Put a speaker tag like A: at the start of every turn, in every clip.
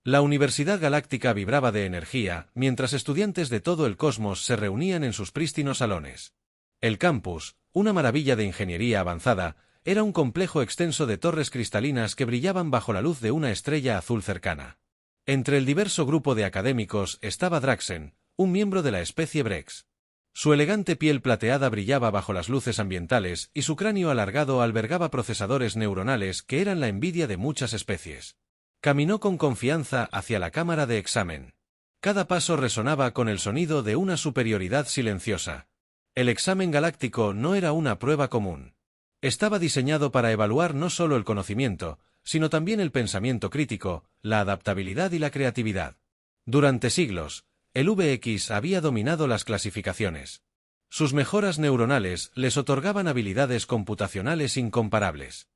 A: La Universidad Galáctica vibraba de energía, mientras estudiantes de todo el cosmos se reunían en sus prístinos salones. El campus, una maravilla de ingeniería avanzada, era un complejo extenso de torres cristalinas que brillaban bajo la luz de una estrella azul cercana. Entre el diverso grupo de académicos estaba Draxen, un miembro de la especie Brex. Su elegante piel plateada brillaba bajo las luces ambientales y su cráneo alargado albergaba procesadores neuronales que eran la envidia de muchas especies. Caminó con confianza hacia la cámara de examen. Cada paso resonaba con el sonido de una superioridad silenciosa. El examen galáctico no era una prueba común. Estaba diseñado para evaluar no solo el conocimiento, sino también el pensamiento crítico, la adaptabilidad y la creatividad. Durante siglos, el VX había dominado las clasificaciones. Sus mejoras neuronales les otorgaban habilidades computacionales incomparables.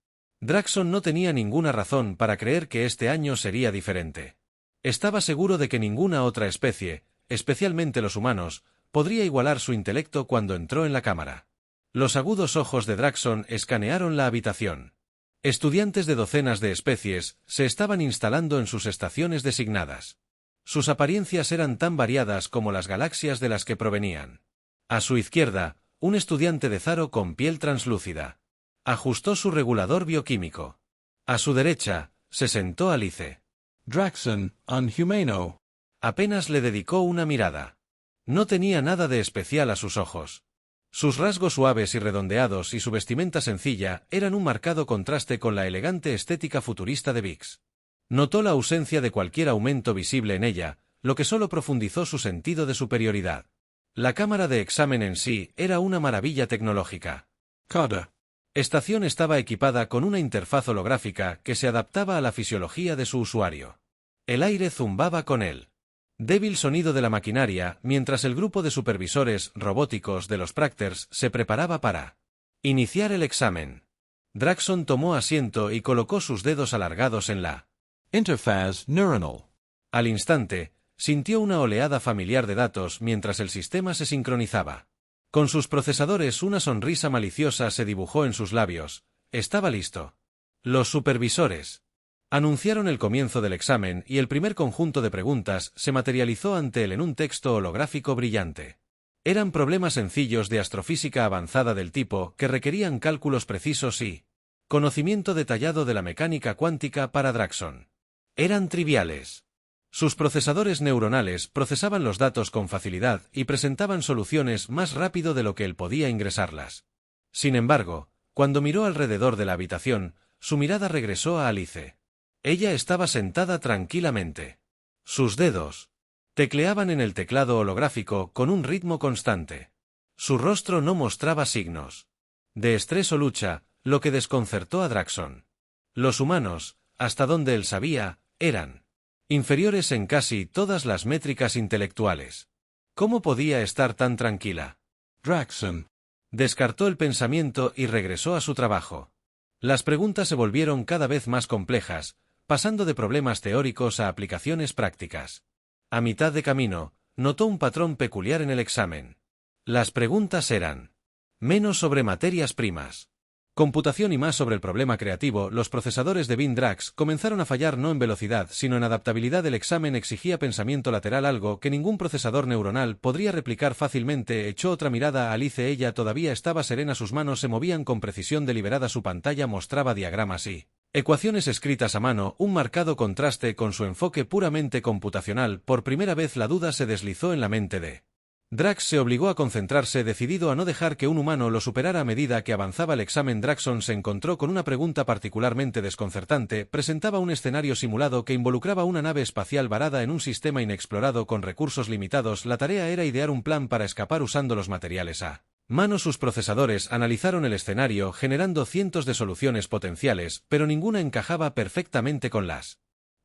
A: Draxon no tenía ninguna razón para creer que este año sería diferente. Estaba seguro de que ninguna otra especie, especialmente los humanos, podría igualar su intelecto cuando entró en la cámara. Los agudos ojos de Draxon escanearon la habitación. Estudiantes de docenas de especies se estaban instalando en sus estaciones designadas. Sus apariencias eran tan variadas como las galaxias de las que provenían. A su izquierda, un estudiante de Zaro con piel translúcida. Ajustó su regulador bioquímico. A su derecha, se sentó Alice.
B: Draxon, unhumano.
A: Apenas le dedicó una mirada. No tenía nada de especial a sus ojos. Sus rasgos suaves y redondeados y su vestimenta sencilla eran un marcado contraste con la elegante estética futurista de Vix. Notó la ausencia de cualquier aumento visible en ella, lo que solo profundizó su sentido de superioridad. La cámara de examen en sí era una maravilla tecnológica.
B: Cada
A: estación estaba equipada con una interfaz holográfica que se adaptaba a la fisiología de su usuario. El aire zumbaba con él. Débil sonido de la maquinaria, mientras el grupo de supervisores robóticos de los Prakters se preparaba para iniciar el examen. Draxon tomó asiento y colocó sus dedos alargados en la
B: interfaz neuronal.
A: Al instante, sintió una oleada familiar de datos mientras el sistema se sincronizaba. Con sus procesadores una sonrisa maliciosa se dibujó en sus labios. Estaba listo. Los supervisores anunciaron el comienzo del examen y el primer conjunto de preguntas se materializó ante él en un texto holográfico brillante. Eran problemas sencillos de astrofísica avanzada del tipo que requerían cálculos precisos y conocimiento detallado de la mecánica cuántica para Draxon. Eran triviales. Sus procesadores neuronales procesaban los datos con facilidad y presentaban soluciones más rápido de lo que él podía ingresarlas. Sin embargo, cuando miró alrededor de la habitación, su mirada regresó a Alice. Ella estaba sentada tranquilamente. Sus dedos tecleaban en el teclado holográfico con un ritmo constante. Su rostro no mostraba signos de estrés o lucha, lo que desconcertó a Draxon. Los humanos, hasta donde él sabía, eran inferiores en casi todas las métricas intelectuales. ¿Cómo podía estar tan tranquila?
B: Draxon
A: descartó el pensamiento y regresó a su trabajo. Las preguntas se volvieron cada vez más complejas, pasando de problemas teóricos a aplicaciones prácticas. A mitad de camino, notó un patrón peculiar en el examen. Las preguntas eran menos sobre materias primas, computación y más sobre el problema creativo. Los procesadores de Vindrax comenzaron a fallar no en velocidad, sino en adaptabilidad. El examen exigía pensamiento lateral, algo que ningún procesador neuronal podría replicar fácilmente. Echó otra mirada a Alice. Ella todavía estaba serena, sus manos se movían con precisión deliberada, su pantalla mostraba diagramas y ecuaciones escritas a mano, un marcado contraste con su enfoque puramente computacional. Por primera vez la duda se deslizó en la mente de Drax. Se obligó a concentrarse, decidido a no dejar que un humano lo superara. A medida que avanzaba el examen, Draxon se encontró con una pregunta particularmente desconcertante. Presentaba un escenario simulado que involucraba una nave espacial varada en un sistema inexplorado con recursos limitados. La tarea era idear un plan para escapar usando los materiales a mano. Sus procesadores analizaron el escenario, generando cientos de soluciones potenciales, pero ninguna encajaba perfectamente con las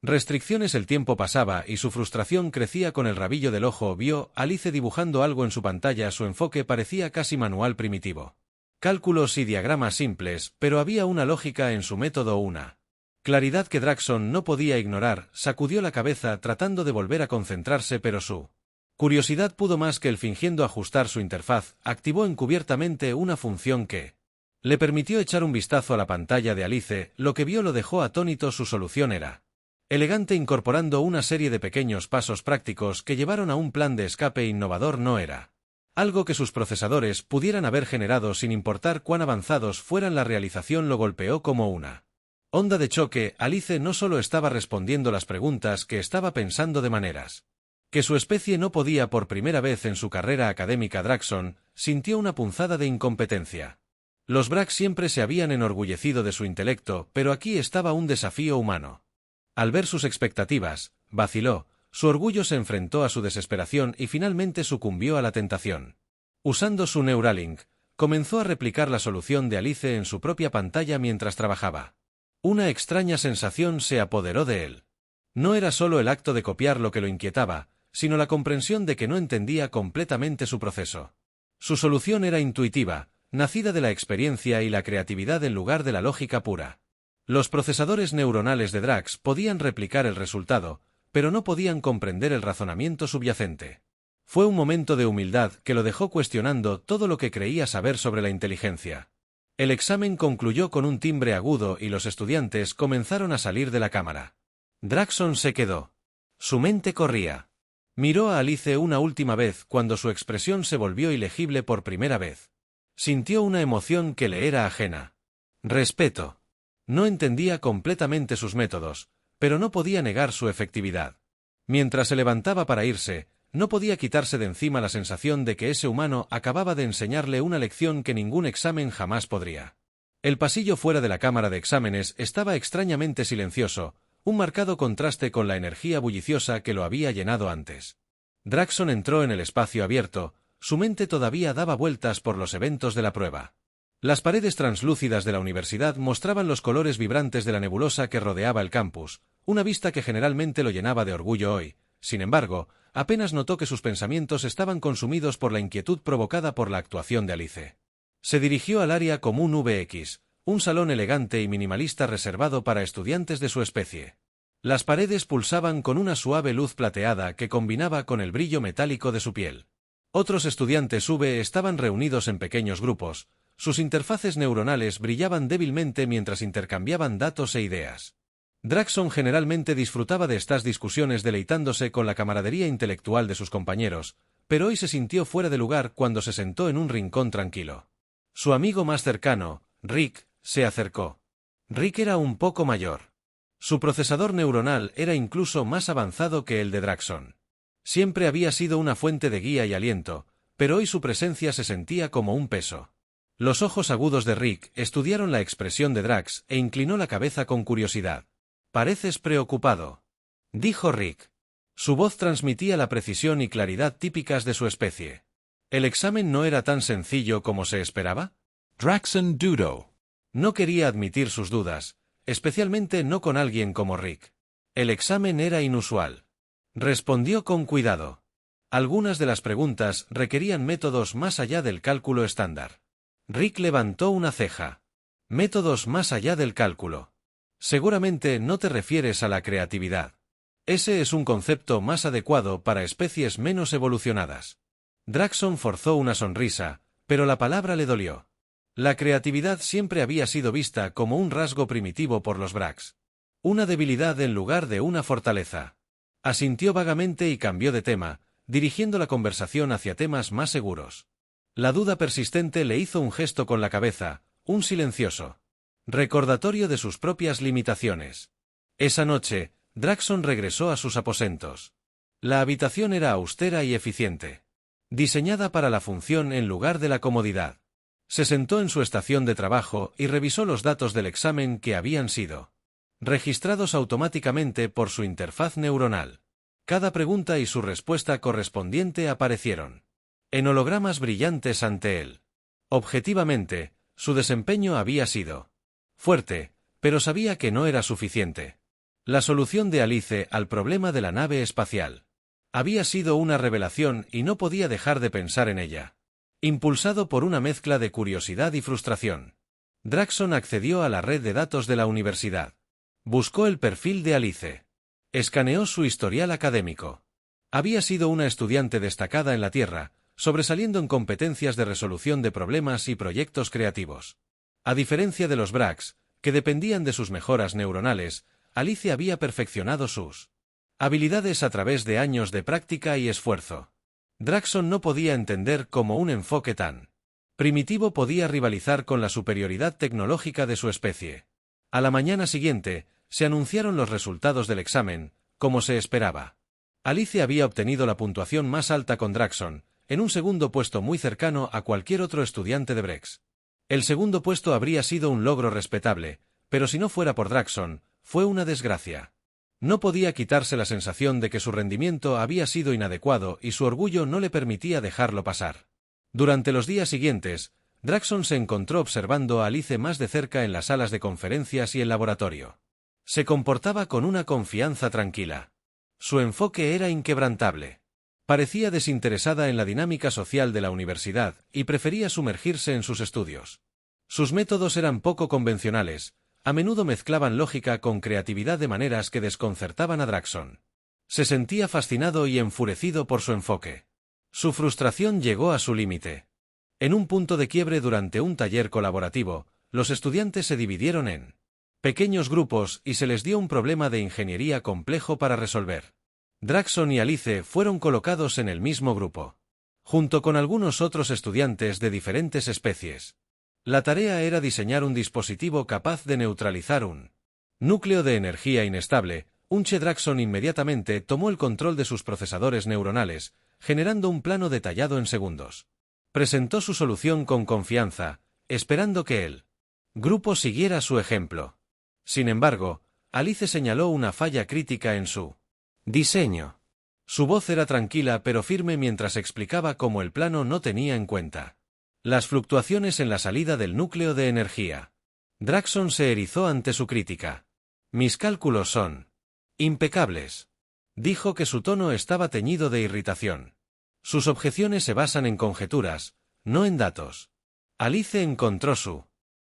A: restricciones. El tiempo pasaba y su frustración crecía. Con el rabillo del ojo vio a Alice dibujando algo en su pantalla. Su enfoque parecía casi manual primitivo. Cálculos y diagramas simples, pero había una lógica en su método, una claridad que Draxon no podía ignorar. Sacudió la cabeza tratando de volver a concentrarse, pero su curiosidad pudo más que él. Fingiendo ajustar su interfaz, activó encubiertamente una función que le permitió echar un vistazo a la pantalla de Alice. Lo que vio lo dejó atónito. Su solución era Elegante, incorporando una serie de pequeños pasos prácticos que llevaron a un plan de escape innovador, no era algo que sus procesadores pudieran haber generado sin importar cuán avanzados fueran. La realización lo golpeó como una onda de choque. Alice no solo estaba respondiendo las preguntas que estaba pensando de maneras que su especie no podía. Por primera vez en su carrera académica, Dragson sintió una punzada de incompetencia. Los Brax siempre se habían enorgullecido de su intelecto, pero aquí estaba un desafío humano. Al ver sus expectativas, vaciló, su orgullo se enfrentó a su desesperación y finalmente sucumbió a la tentación. Usando su Neuralink, comenzó a replicar la solución de Alice en su propia pantalla mientras trabajaba. Una extraña sensación se apoderó de él. No era solo el acto de copiar lo que lo inquietaba, sino la comprensión de que no entendía completamente su proceso. Su solución era intuitiva, nacida de la experiencia y la creatividad en lugar de la lógica pura. Los procesadores neuronales de Drax podían replicar el resultado, pero no podían comprender el razonamiento subyacente. Fue un momento de humildad que lo dejó cuestionando todo lo que creía saber sobre la inteligencia. El examen concluyó con un timbre agudo y los estudiantes comenzaron a salir de la cámara. Dragson se quedó. Su mente corría. Miró a Alice una última vez cuando su expresión se volvió ilegible por primera vez. Sintió una emoción que le era ajena. Respeto. No entendía completamente sus métodos, pero no podía negar su efectividad. Mientras se levantaba para irse, no podía quitarse de encima la sensación de que ese humano acababa de enseñarle una lección que ningún examen jamás podría. El pasillo fuera de la cámara de exámenes estaba extrañamente silencioso, un marcado contraste con la energía bulliciosa que lo había llenado antes. Dragson entró en el espacio abierto, su mente todavía daba vueltas por los eventos de la prueba. Las paredes translúcidas de la universidad mostraban los colores vibrantes de la nebulosa que rodeaba el campus, una vista que generalmente lo llenaba de orgullo hoy. Sin embargo, apenas notó que sus pensamientos estaban consumidos por la inquietud provocada por la actuación de Alice. Se dirigió al área común VX, un salón elegante y minimalista reservado para estudiantes de su especie. Las paredes pulsaban con una suave luz plateada que combinaba con el brillo metálico de su piel. Otros estudiantes estaban reunidos en pequeños grupos, sus interfaces neuronales brillaban débilmente mientras intercambiaban datos e ideas. Dragson generalmente disfrutaba de estas discusiones deleitándose con la camaradería intelectual de sus compañeros, pero hoy se sintió fuera de lugar cuando se sentó en un rincón tranquilo. Su amigo más cercano, Rick, se acercó. Rick era un poco mayor. Su procesador neuronal era incluso más avanzado que el de Dragson. Siempre había sido una fuente de guía y aliento, pero hoy su presencia se sentía como un peso. Los ojos agudos de Rick estudiaron la expresión de Drax e inclinó la cabeza con curiosidad. «Pareces preocupado», dijo Rick. Su voz transmitía la precisión y claridad típicas de su especie. ¿El examen no era tan sencillo como se esperaba?
B: Dragson dudó.
A: No quería admitir sus dudas, especialmente no con alguien como Rick. El examen era inusual. Respondió con cuidado. Algunas de las preguntas requerían métodos más allá del cálculo estándar. Rick levantó una ceja. Métodos más allá del cálculo. Seguramente no te refieres a la creatividad. Ese es un concepto más adecuado para especies menos evolucionadas. Dragson forzó una sonrisa, pero la palabra le dolió. La creatividad siempre había sido vista como un rasgo primitivo por los Brax. Una debilidad en lugar de una fortaleza. Asintió vagamente y cambió de tema, dirigiendo la conversación hacia temas más seguros. La duda persistente le hizo un gesto con la cabeza, un silencioso recordatorio de sus propias limitaciones. Esa noche, Dragson regresó a sus aposentos. La habitación era austera y eficiente. Diseñada para la función en lugar de la comodidad. Se sentó en su estación de trabajo y revisó los datos del examen que habían sido registrados automáticamente por su interfaz neuronal. Cada pregunta y su respuesta correspondiente aparecieron en hologramas brillantes ante él. Objetivamente, su desempeño había sido fuerte, pero sabía que no era suficiente. La solución de Alice al problema de la nave espacial había sido una revelación y no podía dejar de pensar en ella. Impulsado por una mezcla de curiosidad y frustración, Dragson accedió a la red de datos de la universidad. Buscó el perfil de Alice. Escaneó su historial académico. Había sido una estudiante destacada en la Tierra, sobresaliendo en competencias de resolución de problemas y proyectos creativos. A diferencia de los Brax, que dependían de sus mejoras neuronales, Alice había perfeccionado sus habilidades a través de años de práctica y esfuerzo. Draxon no podía entender cómo un enfoque tan primitivo podía rivalizar con la superioridad tecnológica de su especie. A la mañana siguiente, se anunciaron los resultados del examen, como se esperaba. Alice había obtenido la puntuación más alta con Draxon, en un segundo puesto muy cercano a cualquier otro estudiante de Brex. El segundo puesto habría sido un logro respetable, pero si no fuera por Draxon, fue una desgracia. No podía quitarse la sensación de que su rendimiento había sido inadecuado y su orgullo no le permitía dejarlo pasar. Durante los días siguientes, Draxon se encontró observando a Alice más de cerca en las salas de conferencias y el laboratorio. Se comportaba con una confianza tranquila. Su enfoque era inquebrantable. Parecía desinteresada en la dinámica social de la universidad y prefería sumergirse en sus estudios. Sus métodos eran poco convencionales, a menudo mezclaban lógica con creatividad de maneras que desconcertaban a Draxon. Se sentía fascinado y enfurecido por su enfoque. Su frustración llegó a su límite. En un punto de quiebre durante un taller colaborativo, los estudiantes se dividieron en pequeños grupos y se les dio un problema de ingeniería complejo para resolver. Draxon y Alice fueron colocados en el mismo grupo, junto con algunos otros estudiantes de diferentes especies. La tarea era diseñar un dispositivo capaz de neutralizar un núcleo de energía inestable. Draxon inmediatamente tomó el control de sus procesadores neuronales, generando un plano detallado en segundos. Presentó su solución con confianza, esperando que el grupo siguiera su ejemplo. Sin embargo, Alice señaló una falla crítica en su diseño. Su voz era tranquila pero firme mientras explicaba cómo el plano no tenía en cuenta las fluctuaciones en la salida del núcleo de energía. Draxon se erizó ante su crítica. «Mis cálculos son impecables», dijo, que su tono estaba teñido de irritación. Sus objeciones se basan en conjeturas, no en datos. Alice encontró su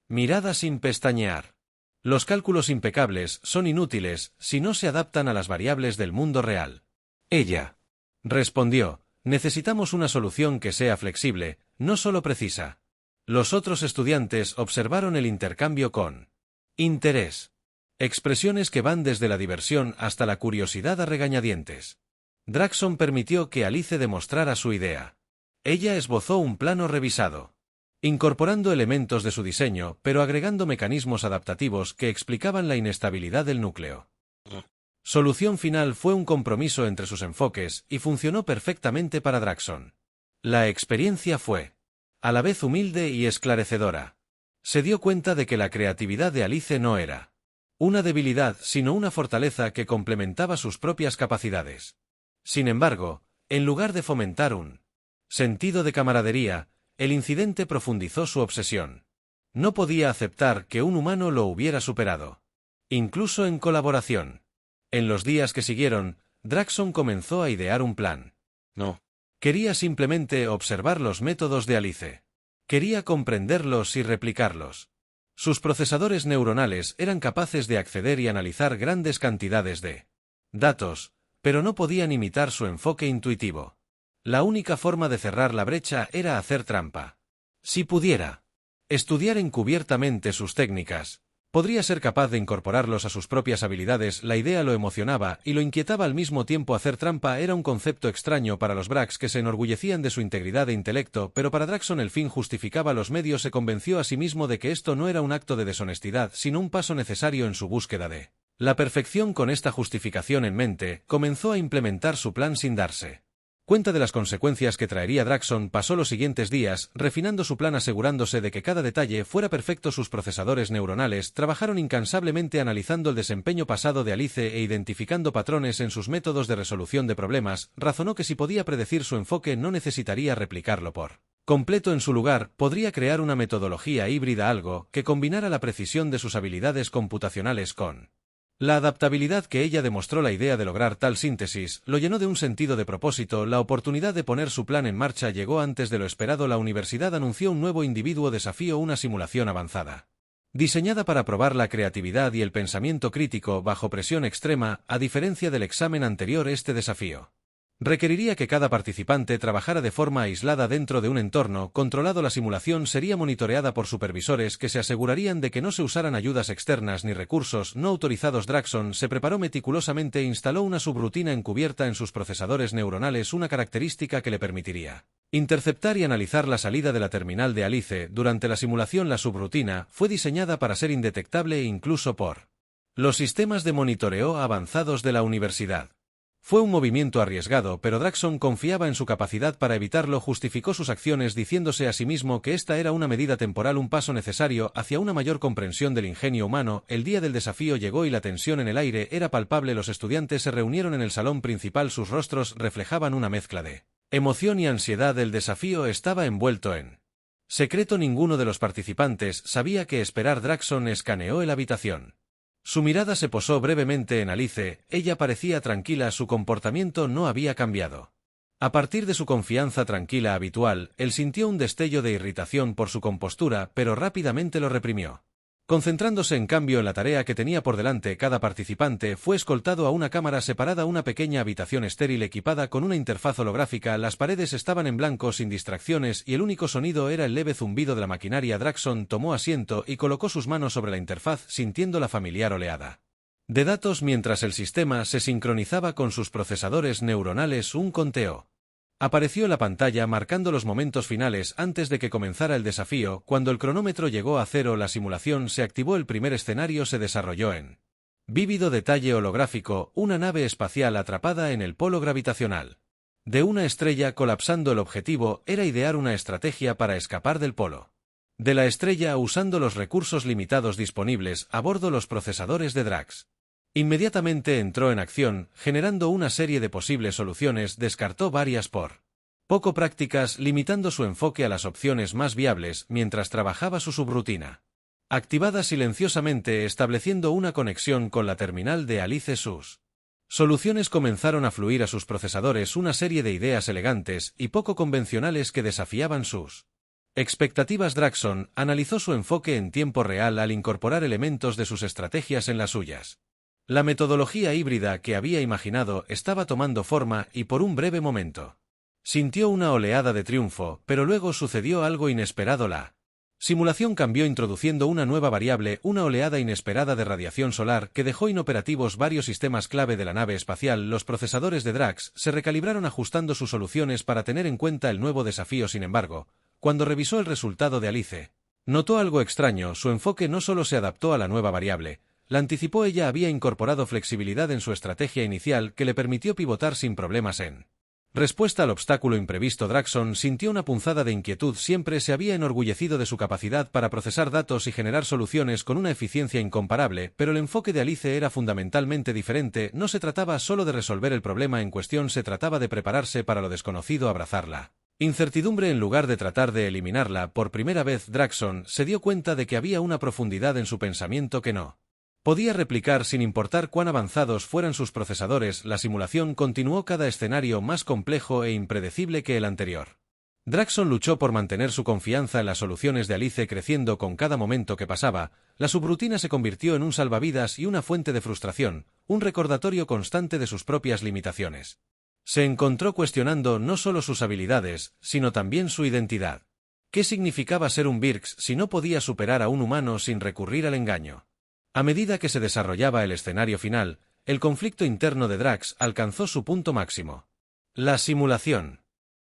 A: mirada sin pestañear. Los cálculos impecables son inútiles si no se adaptan a las variables del mundo real. Ella respondió: necesitamos una solución que sea flexible, no solo precisa. Los otros estudiantes observaron el intercambio con interés. Expresiones que van desde la diversión hasta la curiosidad a regañadientes. Draxon permitió que Alice demostrara su idea. Ella esbozó un plano revisado, incorporando elementos de su diseño, pero agregando mecanismos adaptativos que explicaban la inestabilidad del núcleo. Solución final fue un compromiso entre sus enfoques y funcionó perfectamente para Draxon. La experiencia fue a la vez humilde y esclarecedora. Se dio cuenta de que la creatividad de Alice no era una debilidad, sino una fortaleza que complementaba sus propias capacidades. Sin embargo, en lugar de fomentar un sentido de camaradería, el incidente profundizó su obsesión. No podía aceptar que un humano lo hubiera superado, incluso en colaboración. En los días que siguieron, Draxon comenzó a idear un plan. No quería simplemente observar los métodos de Alice. Quería comprenderlos y replicarlos. Sus procesadores neuronales eran capaces de acceder y analizar grandes cantidades de datos, pero no podían imitar su enfoque intuitivo. La única forma de cerrar la brecha era hacer trampa. Si pudiera estudiar encubiertamente sus técnicas, podría ser capaz de incorporarlos a sus propias habilidades. La idea lo emocionaba y lo inquietaba al mismo tiempo. Hacer trampa era un concepto extraño para los Brax, que se enorgullecían de su integridad e intelecto, pero para Draxon el fin justificaba los medios. Se convenció a sí mismo de que esto no era un acto de deshonestidad, sino un paso necesario en su búsqueda de la perfección. Con esta justificación en mente, comenzó a implementar su plan sin darse cuenta de las consecuencias que traería. Draxon pasó los siguientes días refinando su plan, asegurándose de que cada detalle fuera perfecto. Sus procesadores neuronales trabajaron incansablemente analizando el desempeño pasado de Alice e identificando patrones en sus métodos de resolución de problemas. Razonó que si podía predecir su enfoque no necesitaría replicarlo por completo. En su lugar, podría crear una metodología híbrida, algo que combinara la precisión de sus habilidades computacionales con la adaptabilidad que ella demostró. La idea de lograr tal síntesis lo llenó de un sentido de propósito. La oportunidad de poner su plan en marcha llegó antes de lo esperado. La universidad anunció un nuevo individuo desafío, una simulación avanzada, diseñada para probar la creatividad y el pensamiento crítico bajo presión extrema. A diferencia del examen anterior, este desafío Requeriría que cada participante trabajara de forma aislada dentro de un entorno controlado. La simulación sería monitoreada por supervisores que se asegurarían de que no se usaran ayudas externas ni recursos no autorizados. Dragson se preparó meticulosamente e instaló una subrutina encubierta en sus procesadores neuronales, una característica que le permitiría interceptar y analizar la salida de la terminal de Alice. Durante la simulación, la subrutina fue diseñada para ser indetectable incluso por los sistemas de monitoreo avanzados de la universidad. Fue un movimiento arriesgado, pero Dragson confiaba en su capacidad para evitarlo. Justificó sus acciones diciéndose a sí mismo que esta era una medida temporal, un paso necesario hacia una mayor comprensión del ingenio humano. El día del desafío llegó y la tensión en el aire era palpable. Los estudiantes se reunieron en el salón principal, sus rostros reflejaban una mezcla de emoción y ansiedad. El desafío estaba envuelto en secreto. Ninguno de los participantes sabía qué esperar. Dragson escaneó la habitación. Su mirada se posó brevemente en Alice. Ella parecía tranquila, su comportamiento no había cambiado. A partir de su confianza tranquila habitual, él sintió un destello de irritación por su compostura, pero rápidamente lo reprimió. Concentrándose en cambio en la tarea que tenía por delante, cada participante fue escoltado a una cámara separada, una pequeña habitación estéril equipada con una interfaz holográfica. Las paredes estaban en blanco sin distracciones y el único sonido era el leve zumbido de la maquinaria. Dragson tomó asiento y colocó sus manos sobre la interfaz, sintiendo la familiar oleada de datos mientras el sistema se sincronizaba con sus procesadores neuronales. Un conteo apareció en la pantalla marcando los momentos finales antes de que comenzara el desafío. Cuando el cronómetro llegó a 0, la simulación se activó. El primer escenario se desarrolló en vívido detalle holográfico, una nave espacial atrapada en el polo gravitacional de una estrella colapsando. El objetivo era idear una estrategia para escapar del polo de la estrella usando los recursos limitados disponibles a bordo. Los procesadores de Drax inmediatamente entró en acción, generando una serie de posibles soluciones. Descartó varias por poco prácticas, limitando su enfoque a las opciones más viables mientras trabajaba su subrutina activada silenciosamente, estableciendo una conexión con la terminal de Alice. Sus soluciones comenzaron a fluir a sus procesadores, una serie de ideas elegantes y poco convencionales que desafiaban sus expectativas. Dragson analizó su enfoque en tiempo real al incorporar elementos de sus estrategias en las suyas. La metodología híbrida que había imaginado estaba tomando forma y por un breve momento sintió una oleada de triunfo, pero luego sucedió algo inesperado. La simulación cambió introduciendo una nueva variable, una oleada inesperada de radiación solar que dejó inoperativos varios sistemas clave de la nave espacial. Los procesadores de Drax se recalibraron ajustando sus soluciones para tener en cuenta el nuevo desafío. Sin embargo, cuando revisó el resultado de Alice, notó algo extraño. Su enfoque no solo se adaptó a la nueva variable, la anticipó. Ella había incorporado flexibilidad en su estrategia inicial que le permitió pivotar sin problemas en respuesta al obstáculo imprevisto. Dragson sintió una punzada de inquietud. Siempre se había enorgullecido de su capacidad para procesar datos y generar soluciones con una eficiencia incomparable, pero el enfoque de Alice era fundamentalmente diferente. No se trataba solo de resolver el problema en cuestión, se trataba de prepararse para lo desconocido, abrazarla incertidumbre en lugar de tratar de eliminarla. Por primera vez, Dragson se dio cuenta de que había una profundidad en su pensamiento que no podía replicar sin importar cuán avanzados fueran sus procesadores. La simulación continuó, cada escenario más complejo e impredecible que el anterior. Dragson luchó por mantener su confianza en las soluciones de Alice, creciendo con cada momento que pasaba. La subrutina se convirtió en un salvavidas y una fuente de frustración, un recordatorio constante de sus propias limitaciones. Se encontró cuestionando no solo sus habilidades, sino también su identidad. ¿Qué significaba ser un Birx si no podía superar a un humano sin recurrir al engaño? A medida que se desarrollaba el escenario final, el conflicto interno de Drax alcanzó su punto máximo. La simulación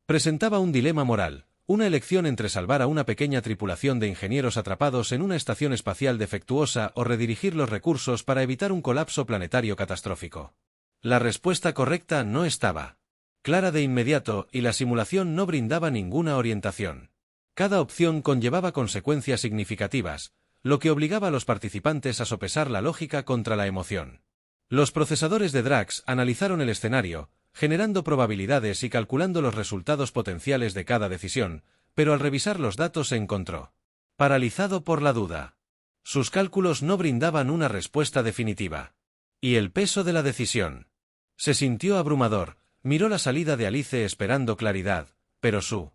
A: presentaba un dilema moral, una elección entre salvar a una pequeña tripulación de ingenieros atrapados en una estación espacial defectuosa o redirigir los recursos para evitar un colapso planetario catastrófico. La respuesta correcta no estaba clara de inmediato y la simulación no brindaba ninguna orientación. Cada opción conllevaba consecuencias significativas, lo que obligaba a los participantes a sopesar la lógica contra la emoción. Los procesadores de Drax analizaron el escenario, generando probabilidades y calculando los resultados potenciales de cada decisión, pero al revisar los datos se encontró paralizado por la duda. Sus cálculos no brindaban una respuesta definitiva. Y el peso de la decisión. Se sintió abrumador, miró la salida de Alice esperando claridad, pero su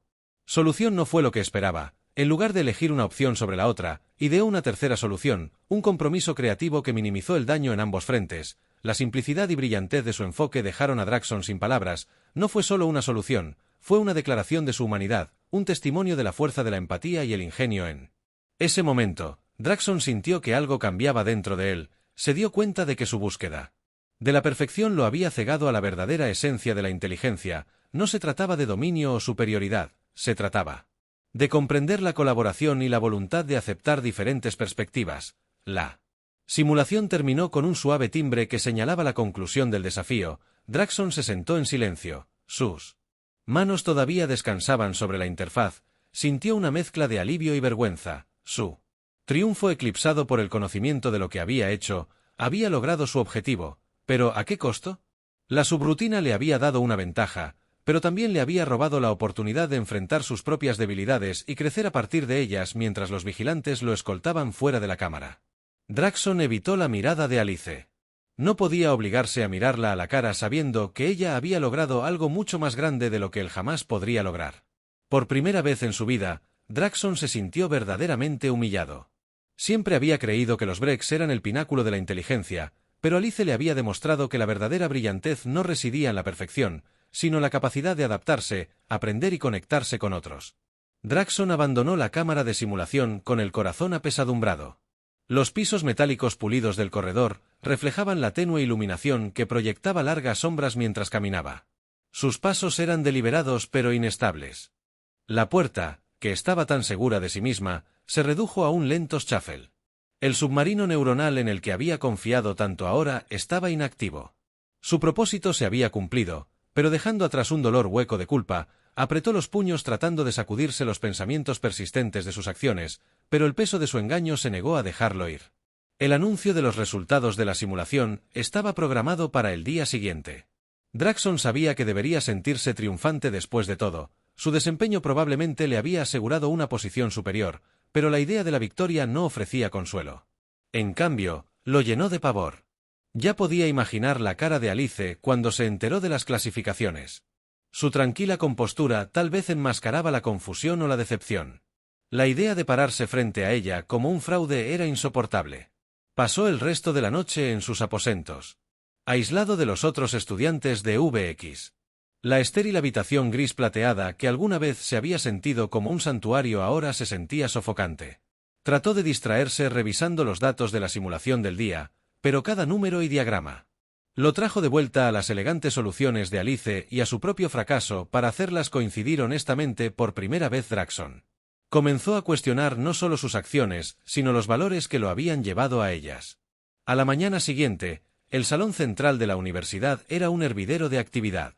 A: solución no fue lo que esperaba. En lugar de elegir una opción sobre la otra, ideó una tercera solución, un compromiso creativo que minimizó el daño en ambos frentes. la simplicidad y brillantez de su enfoque dejaron a Draxon sin palabras. No fue solo una solución, fue una declaración de su humanidad, un testimonio de la fuerza de la empatía y el ingenio en ese momento. Draxon sintió que algo cambiaba dentro de él, se dio cuenta de que su búsqueda de la perfección lo había cegado a la verdadera esencia de la inteligencia. No se trataba de dominio o superioridad, se trataba de comprender la colaboración y la voluntad de aceptar diferentes perspectivas. La simulación terminó con un suave timbre que señalaba la conclusión del desafío. Draxon se sentó en silencio, sus manos todavía descansaban sobre la interfaz, sintió una mezcla de alivio y vergüenza. Su triunfo eclipsado por el conocimiento de lo que había hecho, había logrado su objetivo, pero ¿a qué costo? La subrutina le había dado una ventaja, pero también le había robado la oportunidad de enfrentar sus propias debilidades y crecer a partir de ellas mientras los vigilantes lo escoltaban fuera de la cámara. Draxon evitó la mirada de Alice. No podía obligarse a mirarla a la cara sabiendo que ella había logrado algo mucho más grande de lo que él jamás podría lograr. Por primera vez en su vida, Draxon se sintió verdaderamente humillado. Siempre había creído que los Brex eran el pináculo de la inteligencia, pero Alice le había demostrado que la verdadera brillantez no residía en la perfección, sino en la capacidad de adaptarse, aprender y conectarse con otros. Draxon abandonó la cámara de simulación con el corazón apesadumbrado. Los pisos metálicos pulidos del corredor reflejaban la tenue iluminación que proyectaba largas sombras mientras caminaba. Sus pasos eran deliberados pero inestables. La puerta, que estaba tan segura de sí misma, se redujo a un lento shuffle. El submarino neuronal en el que había confiado tanto ahora estaba inactivo. Su propósito se había cumplido, pero dejando atrás un dolor hueco de culpa, apretó los puños tratando de sacudirse los pensamientos persistentes de sus acciones, pero el peso de su engaño se negó a dejarlo ir. El anuncio de los resultados de la simulación estaba programado para el día siguiente. Draxon sabía que debería sentirse triunfante después de todo. Su desempeño probablemente le había asegurado una posición superior, pero la idea de la victoria no ofrecía consuelo. En cambio, lo llenó de pavor. Ya podía imaginar la cara de Alice cuando se enteró de las clasificaciones. Su tranquila compostura tal vez enmascaraba la confusión o la decepción. La idea de pararse frente a ella como un fraude era insoportable. Pasó el resto de la noche en sus aposentos, aislado de los otros estudiantes de VX. La estéril habitación gris plateada que alguna vez se había sentido como un santuario ahora se sentía sofocante. Trató de distraerse revisando los datos de la simulación del día, pero cada número y diagrama lo trajo de vuelta a las elegantes soluciones de Alice y a su propio fracaso para hacerlas coincidir honestamente por primera vez. Draxon comenzó a cuestionar no solo sus acciones, sino los valores que lo habían llevado a ellas. A la mañana siguiente, el salón central de la universidad era un hervidero de actividad.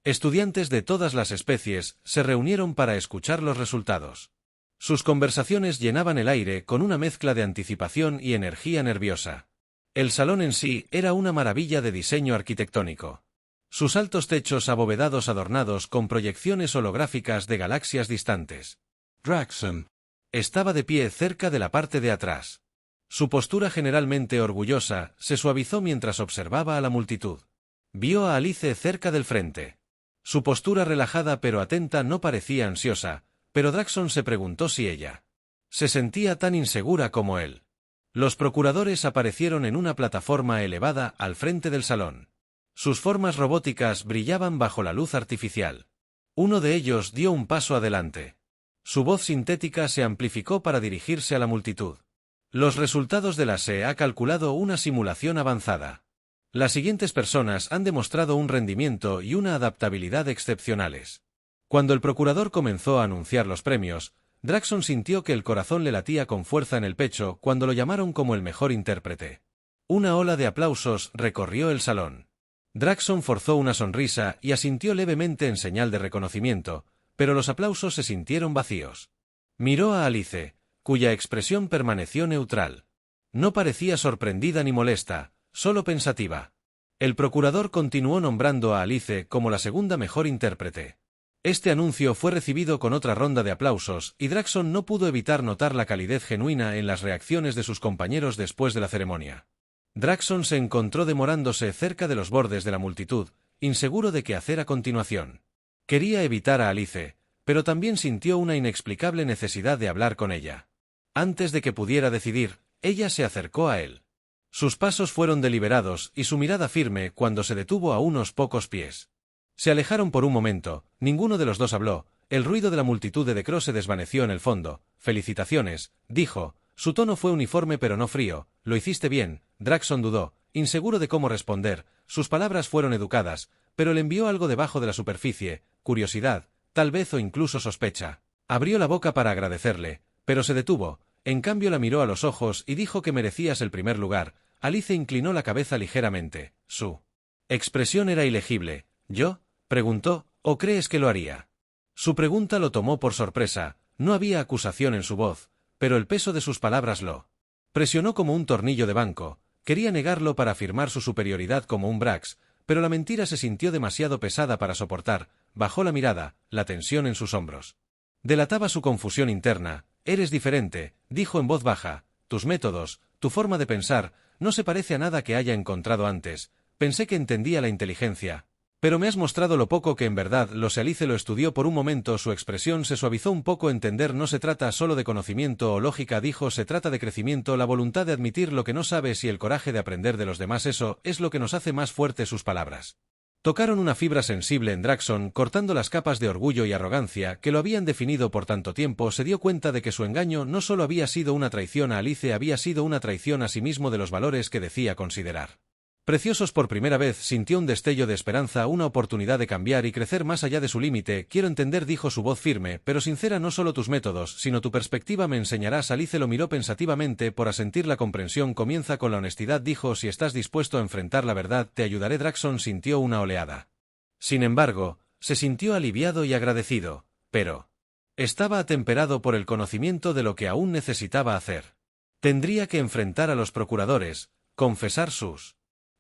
A: Estudiantes de todas las especies se reunieron para escuchar los resultados. Sus conversaciones llenaban el aire con una mezcla de anticipación y energía nerviosa. El salón en sí era una maravilla de diseño arquitectónico. Sus altos techos abovedados adornados con proyecciones holográficas de galaxias distantes.
B: Draxon
A: estaba de pie cerca de la parte de atrás. Su postura generalmente orgullosa se suavizó mientras observaba a la multitud. Vio a Alice cerca del frente. Su postura relajada pero atenta no parecía ansiosa, pero Draxon se preguntó si ella se sentía tan insegura como él. Los procuradores aparecieron en una plataforma elevada al frente del salón. Sus formas robóticas brillaban bajo la luz artificial. Uno de ellos dio un paso adelante. Su voz sintética se amplificó para dirigirse a la multitud. Los resultados de la SE ha calculado una simulación avanzada. Las siguientes personas han demostrado un rendimiento y una adaptabilidad excepcionales. Cuando el procurador comenzó a anunciar los premios, Draxon sintió que el corazón le latía con fuerza en el pecho cuando lo llamaron como el mejor intérprete. Una ola de aplausos recorrió el salón. Draxon forzó una sonrisa y asintió levemente en señal de reconocimiento, pero los aplausos se sintieron vacíos. Miró a Alice, cuya expresión permaneció neutral. No parecía sorprendida ni molesta, solo pensativa. El procurador continuó nombrando a Alice como la segunda mejor intérprete. Este anuncio fue recibido con otra ronda de aplausos y Draxon no pudo evitar notar la calidez genuina en las reacciones de sus compañeros después de la ceremonia. Draxon se encontró demorándose cerca de los bordes de la multitud, inseguro de qué hacer a continuación. Quería evitar a Alice, pero también sintió una inexplicable necesidad de hablar con ella. Antes de que pudiera decidir, ella se acercó a él. Sus pasos fueron deliberados y su mirada firme cuando se detuvo a unos pocos pies. Se alejaron por un momento, ninguno de los dos habló, el ruido de la multitud de Cross se desvaneció en el fondo. «Felicitaciones», dijo, su tono fue uniforme pero no frío, «lo hiciste bien». Draxon dudó, inseguro de cómo responder, sus palabras fueron educadas, pero le envió algo debajo de la superficie, curiosidad, tal vez o incluso sospecha. Abrió la boca para agradecerle, pero se detuvo, en cambio la miró a los ojos y dijo que merecías el primer lugar. Alice inclinó la cabeza ligeramente, su expresión era ilegible. «¿Yo?», preguntó, «¿o crees que lo haría?». Su pregunta lo tomó por sorpresa, no había acusación en su voz, pero el peso de sus palabras lo presionó como un tornillo de banco. Quería negarlo para afirmar su superioridad como un Brax, pero la mentira se sintió demasiado pesada para soportar. Bajó la mirada, la tensión en sus hombros delataba su confusión interna. «Eres diferente», dijo en voz baja, «tus métodos, tu forma de pensar, no se parece a nada que haya encontrado antes. Pensé que entendía la inteligencia, pero me has mostrado lo poco que en verdad lo sé». Alice lo estudió por un momento, su expresión se suavizó un poco. «Entender no se trata solo de conocimiento o lógica», dijo, «se trata de crecimiento, la voluntad de admitir lo que no sabes y el coraje de aprender de los demás. Eso es lo que nos hace más fuertes». Sus palabras tocaron una fibra sensible en Draxon, cortando las capas de orgullo y arrogancia que lo habían definido por tanto tiempo. Se dio cuenta de que su engaño no solo había sido una traición a Alice, había sido una traición a sí mismo de los valores que decía considerar preciosos. Por primera vez sintió un destello de esperanza, una oportunidad de cambiar y crecer más allá de su límite. «Quiero entender», dijo su voz firme, pero sincera, «no solo tus métodos, sino tu perspectiva. ¿Me enseñarás?». Alice lo miró pensativamente por asentir. «La comprensión comienza con la honestidad», dijo, «si estás dispuesto a enfrentar la verdad, te ayudaré». Draxon sintió una oleada. Sin embargo, se sintió aliviado y agradecido, pero estaba atemperado por el conocimiento de lo que aún necesitaba hacer. Tendría que enfrentar a los procuradores, confesar sus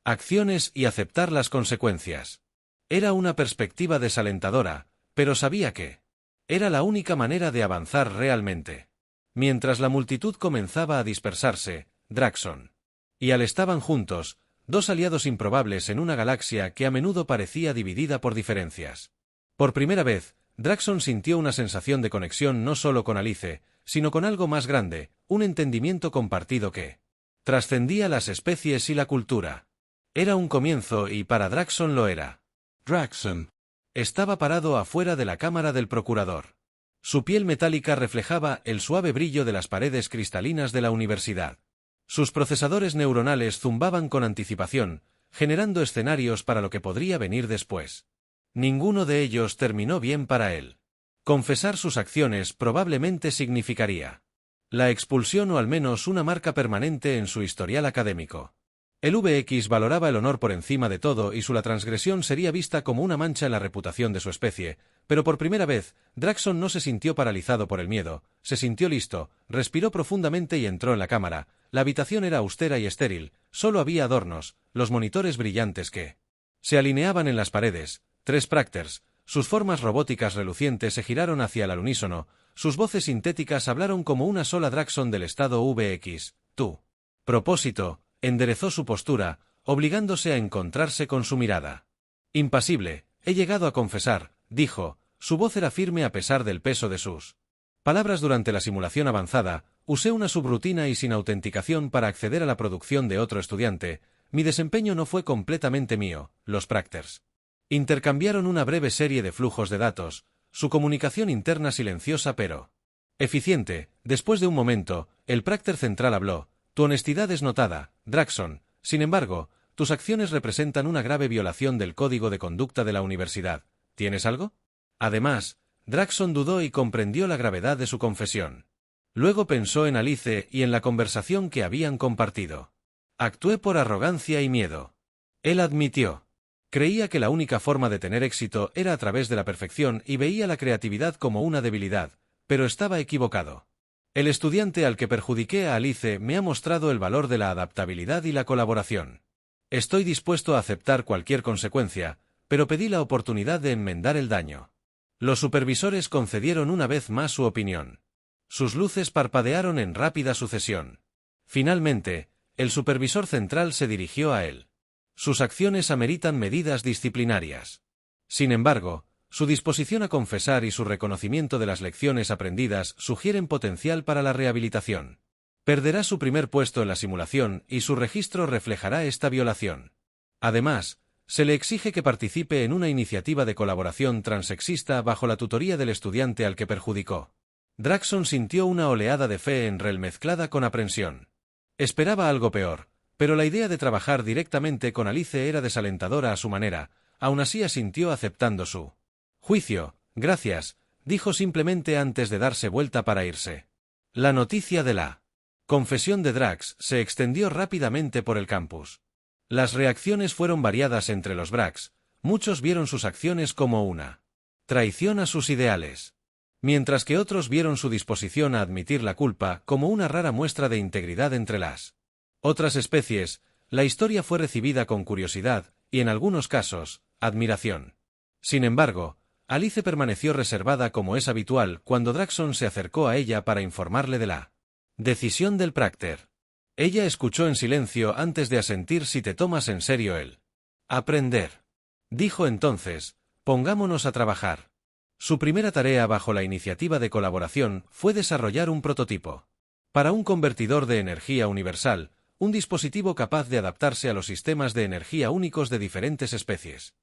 A: acciones y aceptar las consecuencias. Era una perspectiva desalentadora, pero sabía que era la única manera de avanzar realmente. Mientras la multitud comenzaba a dispersarse, Draxon y Al estaban juntos, dos aliados improbables en una galaxia que a menudo parecía dividida por diferencias. Por primera vez, Draxon sintió una sensación de conexión no solo con Alice, sino con algo más grande, un entendimiento compartido que trascendía las especies y la cultura. Era un comienzo y para Draxon lo era.
B: Draxon
A: estaba parado afuera de la cámara del procurador. Su piel metálica reflejaba el suave brillo de las paredes cristalinas de la universidad. Sus procesadores neuronales zumbaban con anticipación, generando escenarios para lo que podría venir después. Ninguno de ellos terminó bien para él. Confesar sus acciones probablemente significaría la expulsión o al menos una marca permanente en su historial académico. El VX valoraba el honor por encima de todo y la transgresión sería vista como una mancha en la reputación de su especie, pero por primera vez, Draxon no se sintió paralizado por el miedo, se sintió listo, respiró profundamente y entró en la cámara. La habitación era austera y estéril, solo había adornos, los monitores brillantes que se alineaban en las paredes, 3 Prakters, sus formas robóticas relucientes se giraron hacia el al unísono, sus voces sintéticas hablaron como una sola. Draxon del estado VX, tu propósito, enderezó su postura, obligándose a encontrarse con su mirada. «Impasible, he llegado a confesar», dijo, su voz era firme a pesar del peso de sus palabras. «Durante la simulación avanzada, usé una subrutina y sin autenticación para acceder a la producción de otro estudiante. Mi desempeño no fue completamente mío». Los Prakters intercambiaron una breve serie de flujos de datos, su comunicación interna silenciosa pero eficiente. Después de un momento, el Prakter central habló. «Tu honestidad es notada, Draxon. Sin embargo, tus acciones representan una grave violación del código de conducta de la universidad. ¿Tienes algo?». Además, Draxon dudó y comprendió la gravedad de su confesión. Luego pensó en Alice y en la conversación que habían compartido. «Actué por arrogancia y miedo». Él admitió. Creía que la única forma de tener éxito era a través de la perfección y veía la creatividad como una debilidad, pero estaba equivocado. «El estudiante al que perjudiqué a Alice me ha mostrado el valor de la adaptabilidad y la colaboración. Estoy dispuesto a aceptar cualquier consecuencia, pero pedí la oportunidad de enmendar el daño». Los supervisores concedieron una vez más su opinión. Sus luces parpadearon en rápida sucesión. Finalmente, el supervisor central se dirigió a él. «Sus acciones ameritan medidas disciplinarias. Sin embargo, su disposición a confesar y su reconocimiento de las lecciones aprendidas sugieren potencial para la rehabilitación». Perderá su primer puesto en la simulación y su registro reflejará esta violación. Además, se le exige que participe en una iniciativa de colaboración transexista bajo la tutoría del estudiante al que perjudicó. Draxon sintió una oleada de fe en Rel mezclada con aprensión. Esperaba algo peor, pero la idea de trabajar directamente con Alice era desalentadora a su manera, aún así asintió aceptando su juicio. Gracias, dijo simplemente antes de darse vuelta para irse. La noticia de la confesión de Drax se extendió rápidamente por el campus. Las reacciones fueron variadas entre los Brax, muchos vieron sus acciones como una traición a sus ideales, mientras que otros vieron su disposición a admitir la culpa como una rara muestra de integridad entre las otras especies. La historia fue recibida con curiosidad, y en algunos casos, admiración. Sin embargo, Alice permaneció reservada como es habitual cuando Draxon se acercó a ella para informarle de la decisión del Praxter. Ella escuchó en silencio antes de asentir. Si te tomas en serio el aprender, dijo entonces, pongámonos a trabajar. Su primera tarea bajo la iniciativa de colaboración fue desarrollar un prototipo para un convertidor de energía universal, un dispositivo capaz de adaptarse a los sistemas de energía únicos de diferentes especies.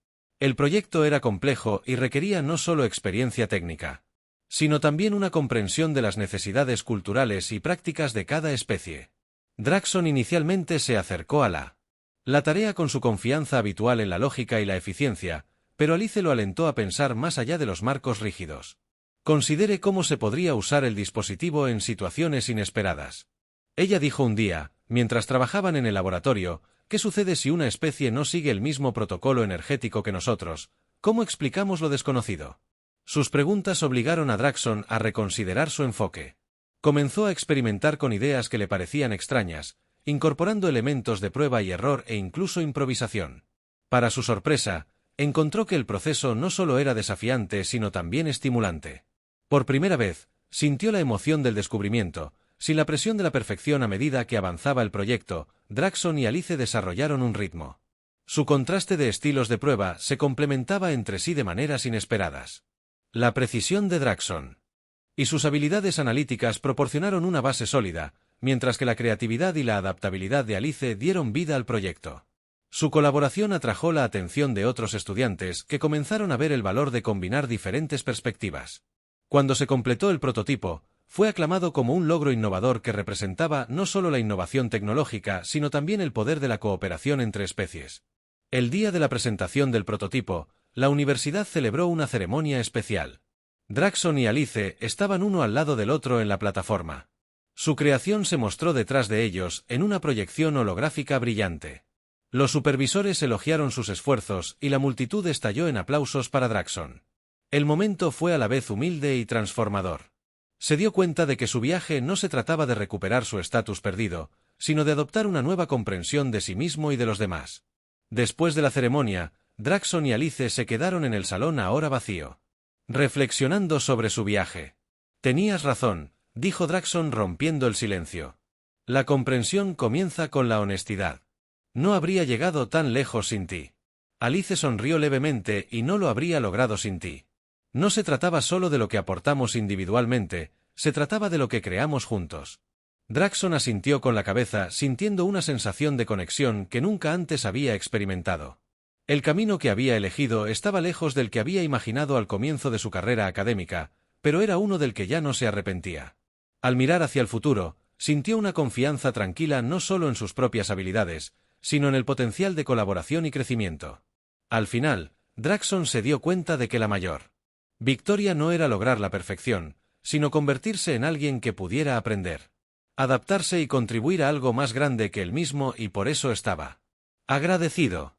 A: El proyecto era complejo y requería no solo experiencia técnica, sino también una comprensión de las necesidades culturales y prácticas de cada especie. Draxon inicialmente se acercó a la tarea con su confianza habitual en la lógica y la eficiencia, pero Alice lo alentó a pensar más allá de los marcos rígidos. Considere cómo se podría usar el dispositivo en situaciones inesperadas. Ella dijo un día, mientras trabajaban en el laboratorio, ¿qué sucede si una especie no sigue el mismo protocolo energético que nosotros? ¿Cómo explicamos lo desconocido? Sus preguntas obligaron a Draxon a reconsiderar su enfoque. Comenzó a experimentar con ideas que le parecían extrañas, incorporando elementos de prueba y error e incluso improvisación. Para su sorpresa, encontró que el proceso no solo era desafiante sino también estimulante. Por primera vez, sintió la emoción del descubrimiento, sin la presión de la perfección. A medida que avanzaba el proyecto, Draxon y Alice desarrollaron un ritmo. Su contraste de estilos de prueba se complementaba entre sí de maneras inesperadas. La precisión de Draxon y sus habilidades analíticas proporcionaron una base sólida, mientras que la creatividad y la adaptabilidad de Alice dieron vida al proyecto. Su colaboración atrajo la atención de otros estudiantes que comenzaron a ver el valor de combinar diferentes perspectivas. Cuando se completó el prototipo, fue aclamado como un logro innovador que representaba no solo la innovación tecnológica sino también el poder de la cooperación entre especies. El día de la presentación del prototipo, la universidad celebró una ceremonia especial. Draxon y Alice estaban uno al lado del otro en la plataforma. Su creación se mostró detrás de ellos en una proyección holográfica brillante. Los supervisores elogiaron sus esfuerzos y la multitud estalló en aplausos para Draxon. El momento fue a la vez humilde y transformador. Se dio cuenta de que su viaje no se trataba de recuperar su estatus perdido, sino de adoptar una nueva comprensión de sí mismo y de los demás. Después de la ceremonia, Draxon y Alice se quedaron en el salón ahora vacío, reflexionando sobre su viaje. Tenías razón, dijo Draxon rompiendo el silencio. La comprensión comienza con la honestidad. No habría llegado tan lejos sin ti. Alice sonrió levemente y no lo habría logrado sin ti. No se trataba solo de lo que aportamos individualmente, se trataba de lo que creamos juntos. Draxon asintió con la cabeza, sintiendo una sensación de conexión que nunca antes había experimentado. El camino que había elegido estaba lejos del que había imaginado al comienzo de su carrera académica, pero era uno del que ya no se arrepentía. Al mirar hacia el futuro, sintió una confianza tranquila no solo en sus propias habilidades, sino en el potencial de colaboración y crecimiento. Al final, Draxon se dio cuenta de que la mayor victoria no era lograr la perfección, sino convertirse en alguien que pudiera aprender, adaptarse y contribuir a algo más grande que él mismo, y por eso estaba agradecido.